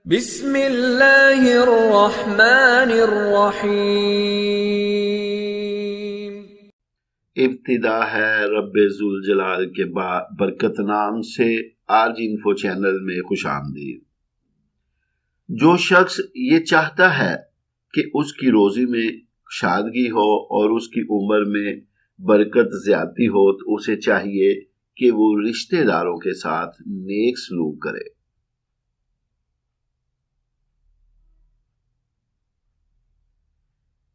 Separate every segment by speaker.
Speaker 1: بسم اللہ الرحمن الرحیم۔
Speaker 2: ابتدا ہے رب ذوالجلال کے برکت نام سے۔ آج انفو چینل میں خوش آمدید۔ جو شخص یہ چاہتا ہے کہ اس کی روزی میں شادگی ہو اور اس کی عمر میں برکت زیادتی ہو تو اسے چاہیے کہ وہ رشتہ داروں کے ساتھ نیک سلوک کرے۔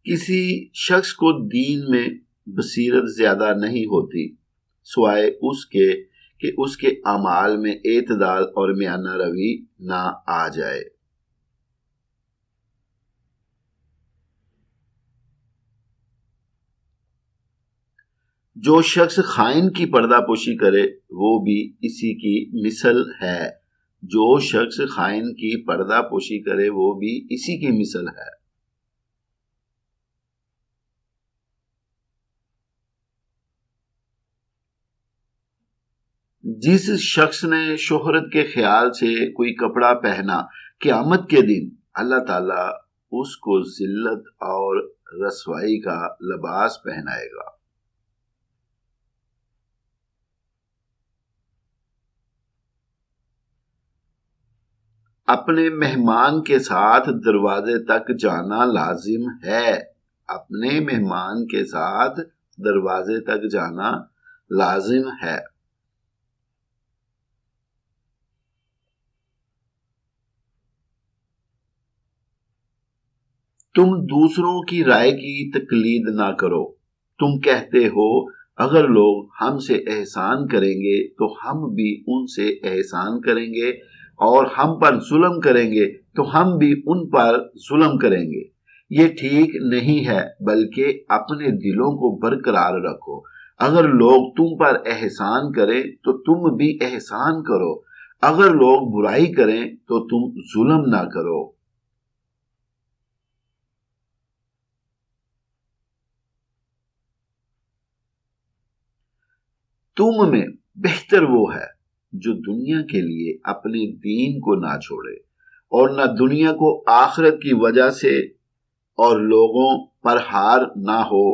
Speaker 2: کسی شخص کو دین میں بصیرت زیادہ نہیں ہوتی سوائے اس کے کہ اس کے اعمال میں اعتدال اور میانہ روی نہ آ جائے۔ جو شخص خائن کی پردہ پوشی کرے وہ بھی اسی کی مثل ہے۔ جو شخص خائن کی پردہ پوشی کرے وہ بھی اسی کی مثل ہے۔ جس شخص نے شہرت کے خیال سے کوئی کپڑا پہنا، قیامت کے دن اللہ تعالیٰ اس کو ذلت اور رسوائی کا لباس پہنائے گا۔ اپنے مہمان کے ساتھ دروازے تک جانا لازم ہے۔ اپنے مہمان کے ساتھ دروازے تک جانا لازم ہے۔ تم دوسروں کی رائے کی تقلید نہ کرو۔ تم کہتے ہو اگر لوگ ہم سے احسان کریں گے تو ہم بھی ان سے احسان کریں گے، اور ہم پر ظلم کریں گے تو ہم بھی ان پر ظلم کریں گے۔ یہ ٹھیک نہیں ہے، بلکہ اپنے دلوں کو برقرار رکھو۔ اگر لوگ تم پر احسان کریں تو تم بھی احسان کرو۔ اگر لوگ برائی کریں تو تم ظلم نہ کرو۔ تم میں بہتر وہ ہے جو دنیا کے لیے اپنے دین کو نہ چھوڑے اور نہ دنیا کو آخرت کی وجہ سے، اور لوگوں پر ہار نہ ہو،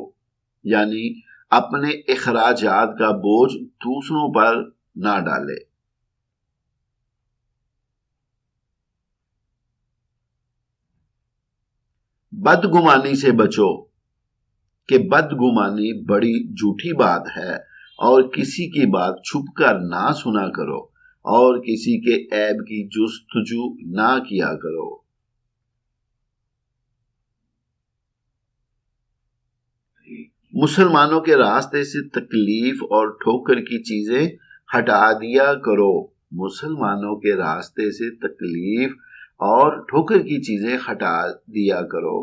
Speaker 2: یعنی اپنے اخراجات کا بوجھ دوسروں پر نہ ڈالے۔ بدگمانی سے بچو کہ بدگمانی بڑی جھوٹی بات ہے، اور کسی کی بات چھپ کر نہ سنا کرو، اور کسی کے عیب کی جستجو نہ کیا کرو۔ مسلمانوں کے راستے سے تکلیف اور ٹھوکر کی چیزیں ہٹا دیا کرو۔ مسلمانوں کے راستے سے تکلیف اور ٹھوکر کی چیزیں ہٹا دیا کرو۔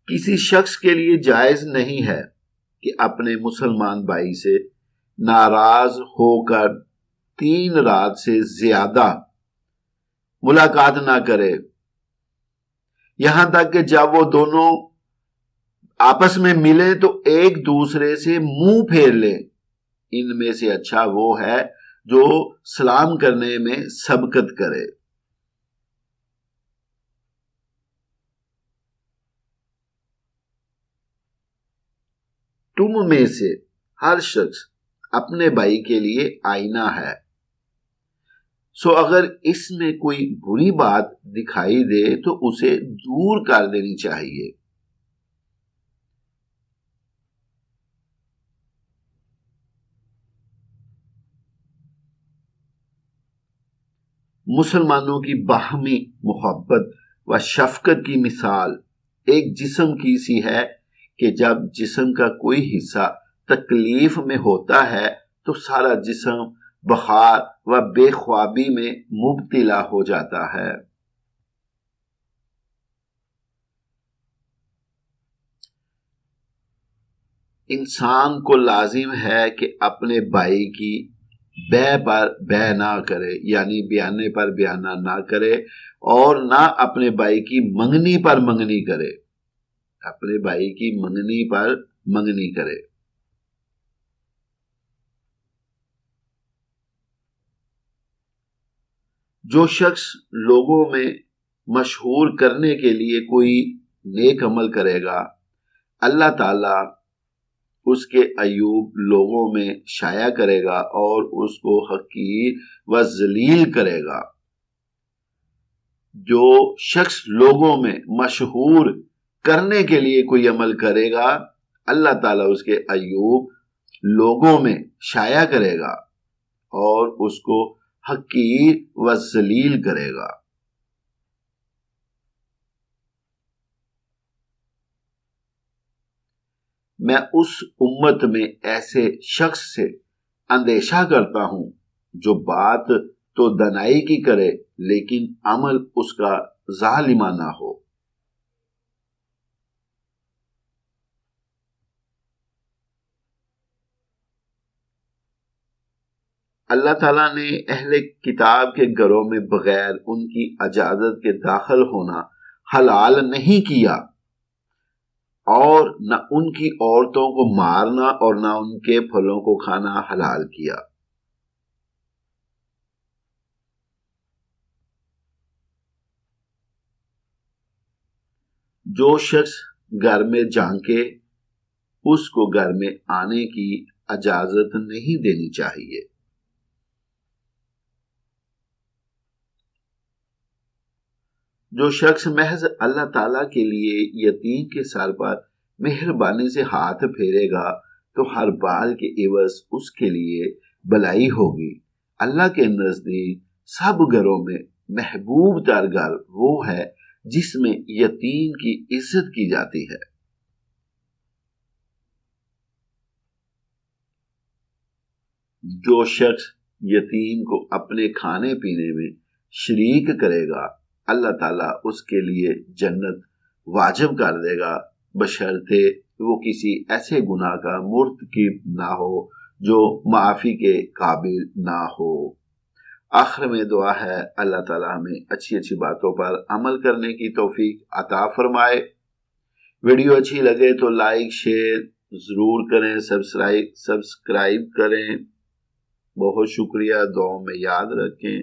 Speaker 2: کسی شخص کے لیے جائز نہیں ہے کہ اپنے مسلمان بھائی سے ناراض ہو کر 3 رات سے زیادہ ملاقات نہ کرے، یہاں تک کہ جب وہ دونوں آپس میں ملیں تو ایک دوسرے سے منہ پھیر لیں۔ ان میں سے اچھا وہ ہے جو سلام کرنے میں سبقت کرے۔ تم میں سے ہر شخص اپنے بھائی کے لیے آئینہ ہے، سو اگر اس میں کوئی بری بات دکھائی دے تو اسے دور کر دینی چاہیے۔ مسلمانوں کی باہمی محبت و شفقت کی مثال ایک جسم کی سی ہے کہ جب جسم کا کوئی حصہ تکلیف میں ہوتا ہے تو سارا جسم بخار و بے خوابی میں مبتلا ہو جاتا ہے۔ انسان کو لازم ہے کہ اپنے بھائی کی بے پر بے نہ کرے، یعنی بیانے پر بیانہ نہ کرے، اور نہ اپنے بھائی کی منگنی پر منگنی کرے۔ اپنے بھائی کی منگنی پر منگنی کرے۔ جو شخص لوگوں میں مشہور کرنے کے لیے کوئی نیک عمل کرے گا، اللہ تعالیٰ اس کے عیوب لوگوں میں شائع کرے گا اور اس کو حقیر و ذلیل کرے گا۔ جو شخص لوگوں میں مشہور کرنے کے لیے کوئی عمل کرے گا، اللہ تعالیٰ اس کے عیوب لوگوں میں شائع کرے گا اور اس کو حقیر و ذلیل کرے گا۔ میں اس امت میں ایسے شخص سے اندیشہ کرتا ہوں جو بات تو دنائی کی کرے لیکن عمل اس کا ظالمانہ ہو۔ اللہ تعالیٰ نے اہل کتاب کے گھروں میں بغیر ان کی اجازت کے داخل ہونا حلال نہیں کیا، اور نہ ان کی عورتوں کو مارنا اور نہ ان کے پھلوں کو کھانا حلال کیا۔ جو شخص گھر میں جھانکے اس کو گھر میں آنے کی اجازت نہیں دینی چاہیے۔ جو شخص محض اللہ تعالیٰ کے لیے یتیم کے سر پر مہربانی سے ہاتھ پھیرے گا تو ہر بال کے عوض اس کے لیے بلائی ہوگی۔ اللہ کے نزدیک سب گھروں میں محبوب تر گھر وہ ہے جس میں یتیم کی عزت کی جاتی ہے۔ جو شخص یتیم کو اپنے کھانے پینے میں شریک کرے گا، اللہ تعالیٰ اس کے لیے جنت واجب کر دے گا، بشرطے وہ کسی ایسے گناہ کا مرتکب نہ ہو جو معافی کے قابل نہ ہو۔ آخر میں دعا ہے اللہ تعالیٰ ہمیں اچھی اچھی باتوں پر عمل کرنے کی توفیق عطا فرمائے۔ ویڈیو اچھی لگے تو لائک شیئر ضرور کریں، سبسکرائب کریں۔ بہت شکریہ، دعاؤں میں یاد رکھیں۔